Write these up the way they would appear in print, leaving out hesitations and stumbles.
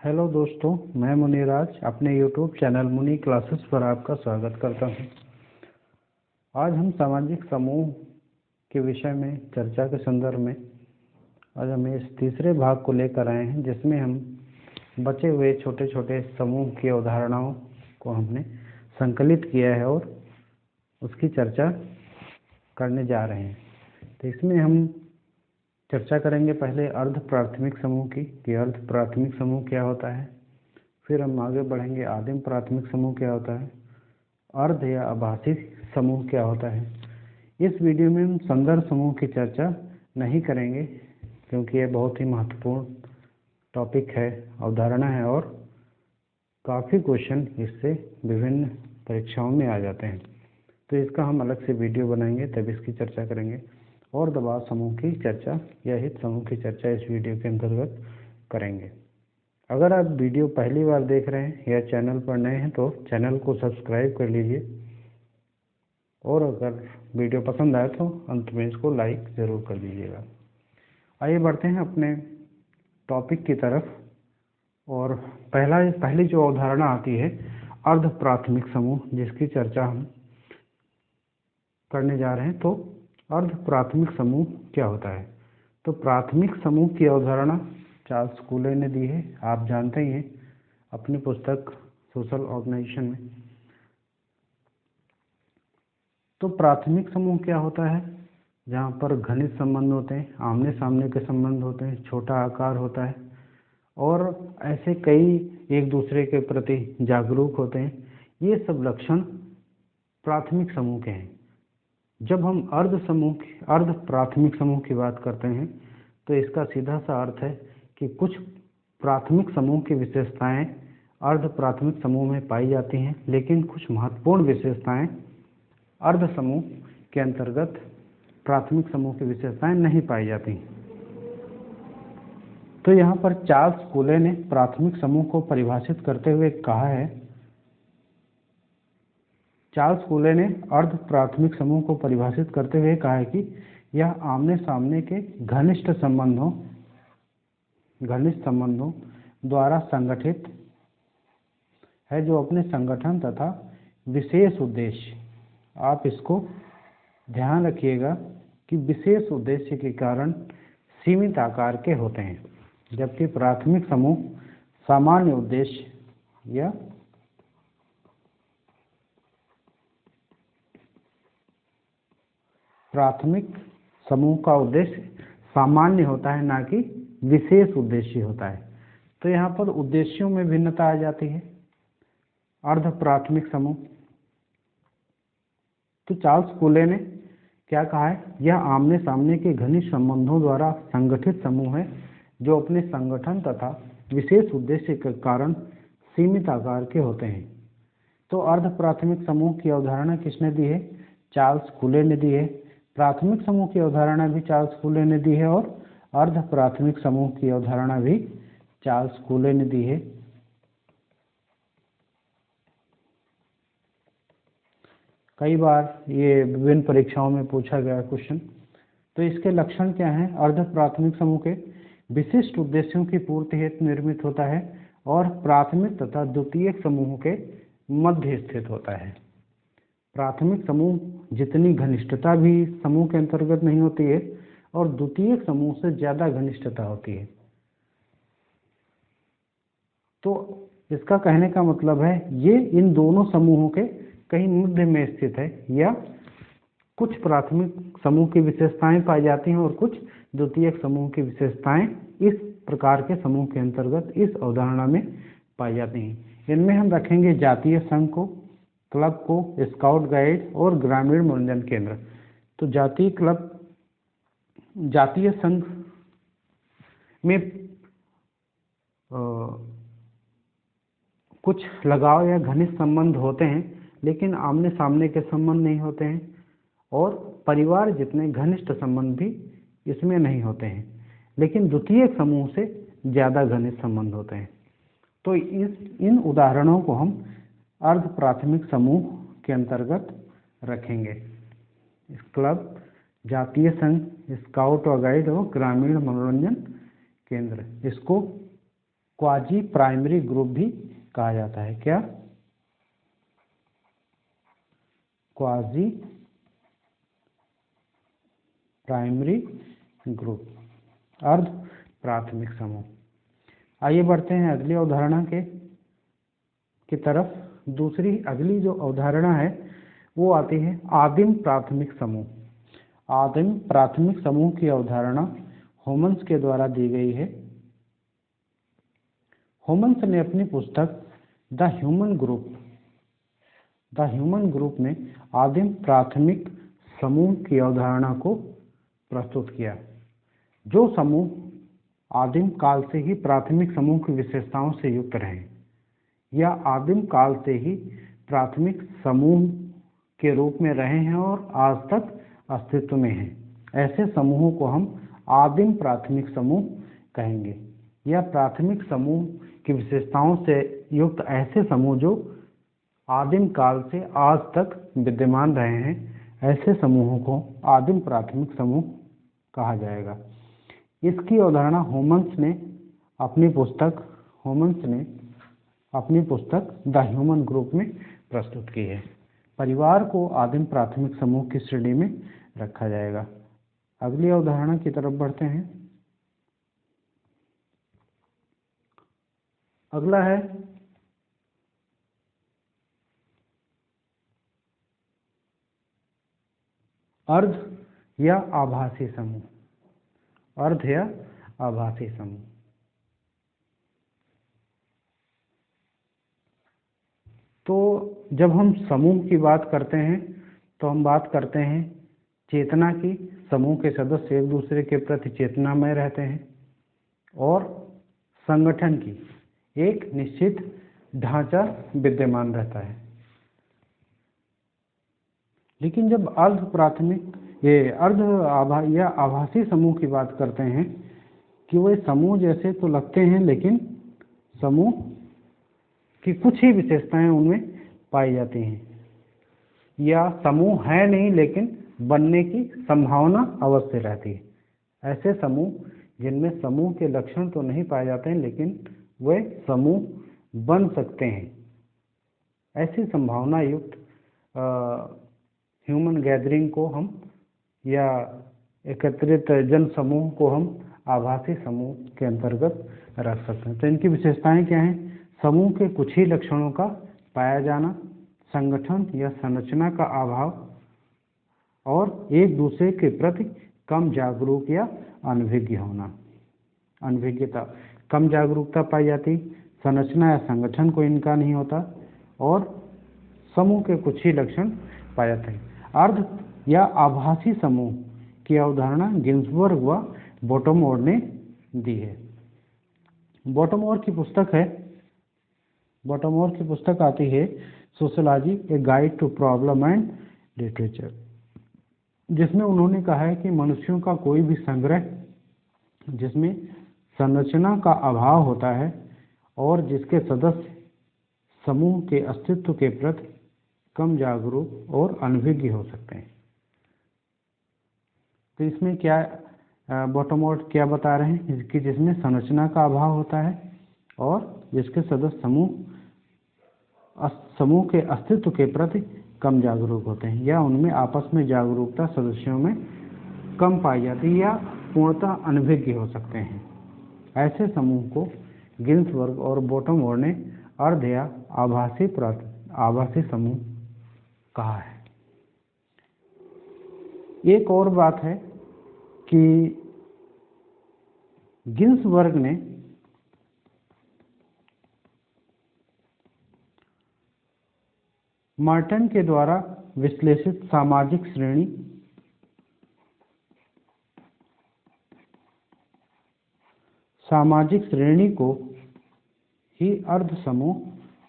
Hello दोस्तों, मैं मुनिराज अपने यूट्यूब चैनल मुनि क्लासेस पर आपका स्वागत करता हूं। आज हम सामाजिक समूह के विषय में चर्चा के संदर्भ में आज हम इस तीसरे भाग को लेकर आए हैं, जिसमें हम बचे हुए छोटे छोटे समूह की अवधारणाओं को हमने संकलित किया है और उसकी चर्चा करने जा रहे हैं। तो इसमें हम चर्चा करेंगे पहले अर्ध प्राथमिक समूह की कि अर्ध प्राथमिक समूह क्या होता है। फिर हम आगे बढ़ेंगे आदिम प्राथमिक समूह क्या होता है, अर्ध या आभासी समूह क्या होता है। इस वीडियो में हम संदर्भ समूह की चर्चा नहीं करेंगे क्योंकि यह बहुत ही महत्वपूर्ण टॉपिक है, अवधारणा है और काफ़ी क्वेश्चन इससे विभिन्न परीक्षाओं में आ जाते हैं। तो इसका हम अलग से वीडियो बनाएंगे, तब इसकी चर्चा करेंगे और दबाव समूह की चर्चा या हित समूह की चर्चा इस वीडियो के अंतर्गत करेंगे। अगर आप वीडियो पहली बार देख रहे हैं या चैनल पर नए हैं तो चैनल को सब्सक्राइब कर लीजिए और अगर वीडियो पसंद आए तो अंत में इसको लाइक ज़रूर कर दीजिएगा। आइए बढ़ते हैं अपने टॉपिक की तरफ। और पहली जो अवधारणा आती है अर्ध प्राथमिक समूह, जिसकी चर्चा हम करने जा रहे हैं। तो अर्ध प्राथमिक समूह क्या होता है? तो प्राथमिक समूह की अवधारणा चार्ल्स कूले ने दी है, आप जानते ही हैं अपनी पुस्तक सोशल ऑर्गेनाइजेशन में। तो प्राथमिक समूह क्या होता है? जहाँ पर घनिष्ठ संबंध होते हैं, आमने सामने के संबंध होते हैं, छोटा आकार होता है और ऐसे कई एक दूसरे के प्रति जागरूक होते हैं। ये सब लक्षण प्राथमिक समूह के हैं। जब हम अर्ध प्राथमिक समूह की बात करते हैं तो इसका सीधा सा अर्थ है कि कुछ प्राथमिक समूह की विशेषताएं अर्ध प्राथमिक समूह में पाई जाती हैं, लेकिन कुछ महत्वपूर्ण विशेषताएं अर्ध समूह के अंतर्गत प्राथमिक समूह की विशेषताएं नहीं पाई जाती। तो यहाँ पर चार्ल्स कूले ने प्राथमिक समूह को परिभाषित करते हुए कहा है, चार्ल्स कूले ने अर्ध प्राथमिक समूह को परिभाषित करते हुए कहा है कि यह आमने सामने के घनिष्ठ संबंधों द्वारा संगठित है, जो अपने संगठन तथा विशेष उद्देश्य, आप इसको ध्यान रखिएगा कि विशेष उद्देश्य के कारण सीमित आकार के होते हैं, जबकि प्राथमिक समूह सामान्य उद्देश्य या प्राथमिक समूह का उद्देश्य सामान्य होता है, ना कि विशेष उद्देश्य होता है। तो यहाँ पर उद्देश्यों में भिन्नता आ जाती है। अर्ध प्राथमिक समूह, तो चार्ल्स कूले ने क्या कहा है, यह आमने सामने के घनिष्ठ संबंधों द्वारा संगठित समूह है, जो अपने संगठन तथा विशेष उद्देश्य के कारण सीमित आकार के होते हैं। तो अर्ध प्राथमिक समूह की अवधारणा किसने दी है? चार्ल्स कूले ने दी है। प्राथमिक समूह की अवधारणा भी चार्ल्स कूले ने दी है और अर्ध प्राथमिक समूह की अवधारणा भी चार्ल्स कूले ने दी है। कई बार ये विभिन्न परीक्षाओं में पूछा गया क्वेश्चन। तो इसके लक्षण क्या हैं? अर्ध प्राथमिक समूह के विशिष्ट उद्देश्यों की पूर्ति हेतु निर्मित होता है और प्राथमिक तथा द्वितीयक समूह के मध्य स्थित होता है। प्राथमिक समूह जितनी घनिष्ठता भी समूह के अंतर्गत नहीं होती है और द्वितीयक समूह से ज़्यादा घनिष्ठता होती है। तो इसका कहने का मतलब है ये इन दोनों समूहों के कहीं मध्य में स्थित है, या कुछ प्राथमिक समूह की विशेषताएं पाई जाती हैं और कुछ द्वितीयक समूह की विशेषताएं इस प्रकार के समूह के अंतर्गत इस अवधारणा में पाई जाती हैं। इनमें हम रखेंगे जातीय संघ को, क्लब को, स्काउट गाइड और ग्रामीण मनोरंजन केंद्र। तो जातीय संघ में कुछ लगाव या घनिष्ठ संबंध होते हैं, लेकिन आमने सामने के संबंध नहीं होते हैं और परिवार जितने घनिष्ठ संबंध भी इसमें नहीं होते हैं, लेकिन द्वितीयक समूह से ज़्यादा घनिष्ठ संबंध होते हैं। तो इन उदाहरणों को हम अर्ध प्राथमिक समूह के अंतर्गत रखेंगे। क्लब, जातीय संघ, स्काउट और गाइड और ग्रामीण मनोरंजन केंद्र, इसको क्वाजी प्राइमरी ग्रुप भी कहा जाता है। क्या? क्वाजी प्राइमरी ग्रुप, अर्ध प्राथमिक समूह। आइए बढ़ते हैं अगली अवधारणा की तरफ। दूसरी अगली जो अवधारणा है वो आती है आदिम प्राथमिक समूह। आदिम प्राथमिक समूह की अवधारणा होमन्स के द्वारा दी गई है। होमन्स ने अपनी पुस्तक द ह्यूमन ग्रुप में आदिम प्राथमिक समूह की अवधारणा को प्रस्तुत किया। जो समूह आदिम काल से ही प्राथमिक समूह की विशेषताओं से युक्त रहे या आदिम काल से ही प्राथमिक समूह के रूप में रहे हैं और आज तक अस्तित्व में हैं, ऐसे समूहों को हम आदिम प्राथमिक समूह कहेंगे। या प्राथमिक समूह की विशेषताओं से युक्त ऐसे समूह जो आदिम काल से आज तक विद्यमान रहे हैं, ऐसे समूहों को आदिम प्राथमिक समूह कहा जाएगा। इसकी अवधारणा होमन्स ने अपनी पुस्तक द ह्यूमन ग्रुप में प्रस्तुत की है। परिवार को आदिम प्राथमिक समूह की श्रेणी में रखा जाएगा। अगली अवधारणा की तरफ बढ़ते हैं। अगला है अर्ध या आभासी समूह। अर्ध या आभासी समूह। तो जब हम समूह की बात करते हैं तो हम बात करते हैं चेतना की। समूह के सदस्य एक दूसरे के प्रति चेतनामय रहते हैं। और संगठन की, एक निश्चित ढांचा विद्यमान रहता है। लेकिन जब या आभासी समूह की बात करते हैं कि वे समूह जैसे तो लगते हैं, लेकिन समूह की कुछ ही विशेषताएं उनमें पाई जाती हैं, या समूह है नहीं लेकिन बनने की संभावना अवश्य रहती है। ऐसे समूह जिनमें समूह के लक्षण तो नहीं पाए जाते हैं लेकिन वे समूह बन सकते हैं, ऐसी संभावना युक्त ह्यूमन गैदरिंग को हम, या एकत्रित जन समूह को हम आभासी समूह के अंतर्गत रख सकते हैं। तो इनकी विशेषताएं क्या हैं? समूह के कुछ ही लक्षणों का पाया जाना, संगठन या संरचना का अभाव, और एक दूसरे के प्रति कम जागरूक या अनभिज्ञ होना। अनभिज्ञता, कम जागरूकता पाई जाती, संरचना या संगठन को इनका नहीं होता, और समूह के कुछ ही लक्षण पाए जाते हैं। अर्ध या आभासी समूह की अवधारणा गिन्सबर्ग व बोटमोर ने दी है। बोटमोर की पुस्तक आती है sociology a guide to problem and literature, जिसमें उन्होंने कहा है कि मनुष्यों का कोई भी संग्रह जिसमें संरचना का अभाव होता है और जिसके सदस्य समूह के अस्तित्व के प्रति कम जागरूक और अनभिज्ञ हो सकते हैं। तो इसमें क्या बॉटमवर्ड क्या बता रहे हैं कि जिसमें संरचना का अभाव होता है और जिसके सदस्य समूह के अस्तित्व के प्रति कम जागरूक होते हैं, या उनमें आपस में जागरूकता सदस्यों में कम पाई जाती है या पूर्णतः अनभिज्ञ हो सकते हैं। ऐसे समूह को गिन्सबर्ग और बोटमोर ने अर्ध या आभासी समूह कहा है। एक और बात है कि गिन्सबर्ग ने मार्टन के द्वारा विश्लेषित सामाजिक श्रेणी को ही अर्ध समूह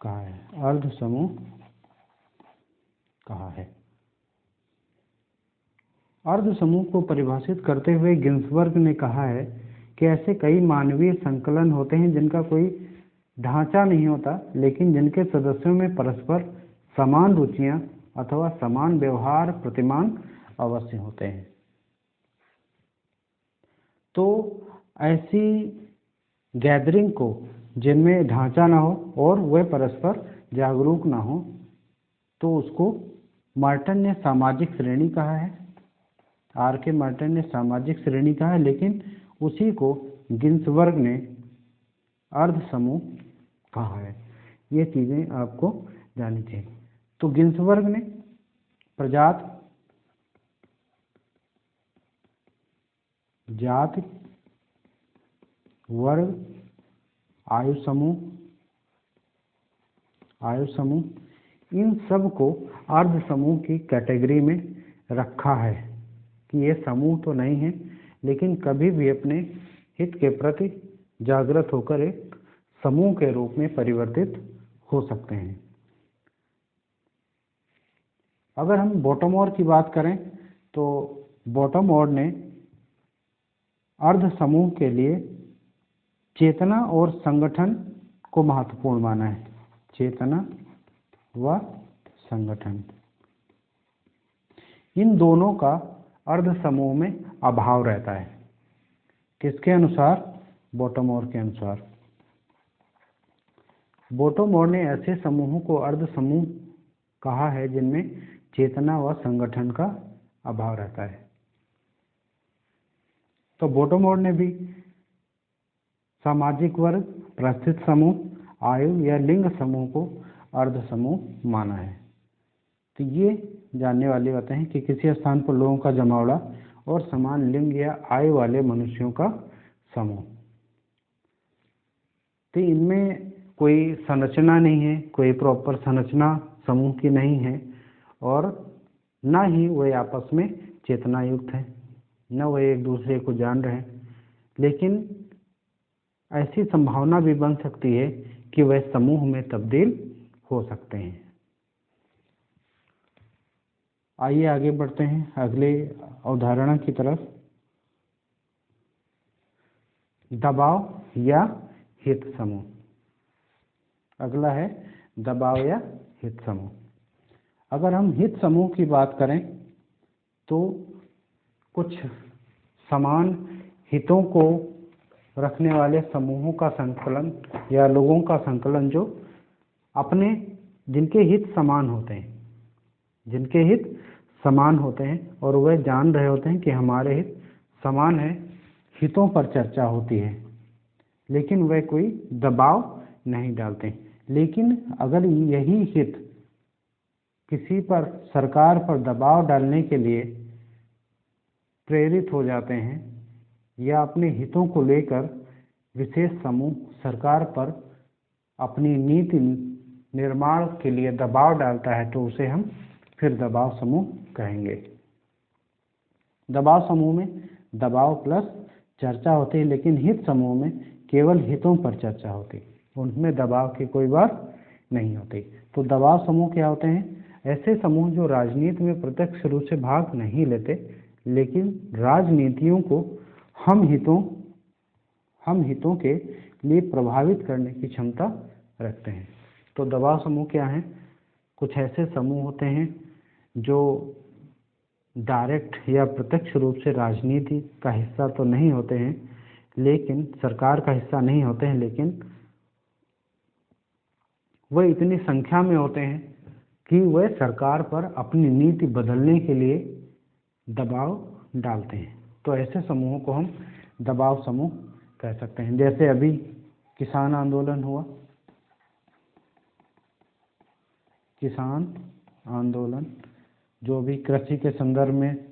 कहा है। अर्ध समूह को परिभाषित करते हुए गिन्सबर्ग ने कहा है कि ऐसे कई मानवीय संकलन होते हैं जिनका कोई ढांचा नहीं होता, लेकिन जिनके सदस्यों में परस्पर समान रुचियां अथवा समान व्यवहार प्रतिमान अवश्य होते हैं। तो ऐसी गैदरिंग को जिनमें ढांचा ना हो और वे परस्पर जागरूक ना हो, तो उसको मार्टन ने सामाजिक श्रेणी कहा है। आर के मार्टन ने सामाजिक श्रेणी कहा है, लेकिन उसी को गिन्सबर्ग ने अर्ध समूह कहा है। ये चीज़ें आपको जाननी चाहिए। तो गिन्सबर्ग ने प्रजाति, जाति, वर्ग, आयु समूह इन सब को अर्ध समूह की कैटेगरी में रखा है कि ये समूह तो नहीं है, लेकिन कभी भी अपने हित के प्रति जागृत होकर एक समूह के रूप में परिवर्तित हो सकते हैं। अगर हम बॉटमोर की बात करें तो बॉटमोर ने अर्ध समूह के लिए चेतना और संगठन को महत्वपूर्ण माना है। चेतना व संगठन, इन दोनों का अर्ध समूह में अभाव रहता है। किसके अनुसार? बॉटमोर के अनुसार। बॉटमोर ने ऐसे समूहों को अर्ध समूह कहा है जिनमें चेतना व संगठन का अभाव रहता है। तो बॉटमोर ने भी सामाजिक वर्ग, प्रस्थित समूह, आयु या लिंग समूह को अर्ध समूह माना है। तो ये जानने वाली बातें हैं कि किसी स्थान पर लोगों का जमावड़ा और समान लिंग या आयु वाले मनुष्यों का समूह। तो इनमें कोई संरचना नहीं है, कोई प्रॉपर संरचना समूह की नहीं है, और ना ही वे आपस में चेतना युक्त हैं, न वे एक दूसरे को जान रहे हैं। लेकिन ऐसी संभावना भी बन सकती है कि वे समूह में तब्दील हो सकते हैं। आइए आगे बढ़ते हैं अगले अवधारणा की तरफ। दबाव या हित समूह। अगला है दबाव या हित समूह। अगर हम हित समूह की बात करें तो कुछ समान हितों को रखने वाले समूहों का संकलन या लोगों का संकलन जो अपने जिनके हित समान होते हैं, जिनके हित समान होते हैं और वे जान रहे होते हैं कि हमारे हित समान है, हितों पर चर्चा होती है, लेकिन वे कोई दबाव नहीं डालते। लेकिन अगर यही हित किसी पर, सरकार पर दबाव डालने के लिए प्रेरित हो जाते हैं या अपने हितों को लेकर विशेष समूह सरकार पर अपनी नीति निर्माण के लिए दबाव डालता है, तो उसे हम फिर दबाव समूह कहेंगे। दबाव समूह में दबाव प्लस चर्चा होती है, लेकिन हित समूह में केवल हितों पर चर्चा होती है, उनमें दबाव की कोई बात नहीं होती। तो दबाव समूह क्या होते हैं? ऐसे समूह जो राजनीति में प्रत्यक्ष रूप से भाग नहीं लेते, लेकिन राजनीतियों को हम हितों के लिए प्रभावित करने की क्षमता रखते हैं। तो दबाव समूह क्या हैं? कुछ ऐसे समूह होते हैं जो डायरेक्ट या प्रत्यक्ष रूप से राजनीति का हिस्सा तो नहीं होते हैं, लेकिन सरकार का हिस्सा नहीं होते हैं, लेकिन वह इतनी संख्या में होते हैं कि वे सरकार पर अपनी नीति बदलने के लिए दबाव डालते हैं। तो ऐसे समूहों को हम दबाव समूह कह सकते हैं। जैसे अभी किसान आंदोलन हुआ, किसान आंदोलन जो भी कृषि के संदर्भ में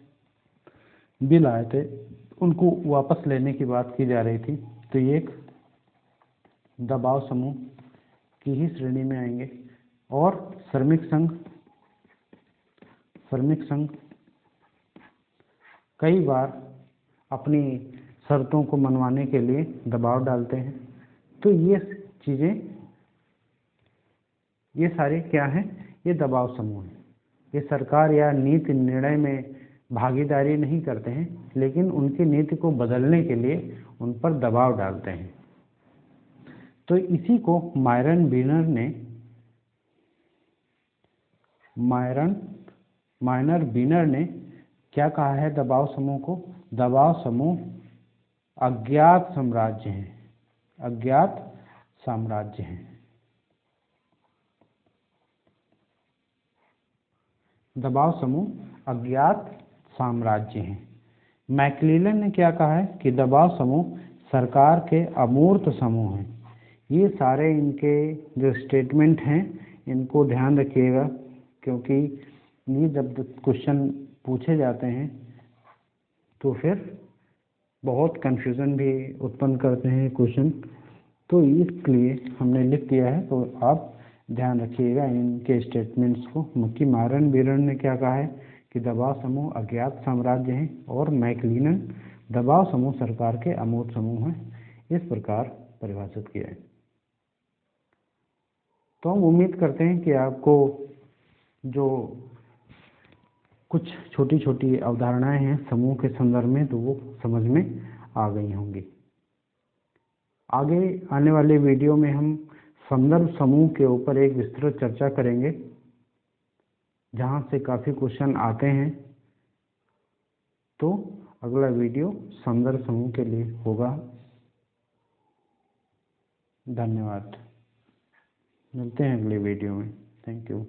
बिल आए थे उनको वापस लेने की बात की जा रही थी, तो ये एक दबाव समूह की ही श्रेणी में आएंगे। और श्रमिक संघ कई बार अपनी शर्तों को मनवाने के लिए दबाव डालते हैं। तो ये चीज़ें, ये सारे क्या हैं? ये दबाव समूह हैं। ये सरकार या नीति निर्णय में भागीदारी नहीं करते हैं, लेकिन उनकी नीति को बदलने के लिए उन पर दबाव डालते हैं। तो इसी को मायरन बीनर ने क्या कहा है दबाव समूह को? दबाव समूह अज्ञात साम्राज्य हैं। अज्ञात साम्राज्य हैं। दबाव समूह अज्ञात साम्राज्य हैं। मैक्मिलन ने क्या कहा है कि दबाव समूह सरकार के अमूर्त समूह हैं। ये सारे इनके जो स्टेटमेंट हैं इनको ध्यान रखिएगा, क्योंकि ये जब क्वेश्चन पूछे जाते हैं तो फिर बहुत कंफ्यूजन भी उत्पन्न करते हैं क्वेश्चन, तो इसलिए हमने लिख दिया है, तो आप ध्यान रखिएगा इनके स्टेटमेंट्स को। कि मार्टिन बीरन ने क्या कहा है कि दबाव समूह अज्ञात साम्राज्य हैं, और मैक्मिलन दबाव समूह सरकार के अमूर्त समूह हैं, इस प्रकार परिभाषित किया है। तो हम उम्मीद करते हैं कि आपको जो कुछ छोटी छोटी अवधारणाएं हैं समूह के संदर्भ में, तो वो समझ में आ गई होंगी। आगे आने वाले वीडियो में हम संदर्भ समूह के ऊपर एक विस्तृत चर्चा करेंगे, जहां से काफ़ी क्वेश्चन आते हैं। तो अगला वीडियो संदर्भ समूह के लिए होगा। धन्यवाद। मिलते हैं अगले वीडियो में। Thank you.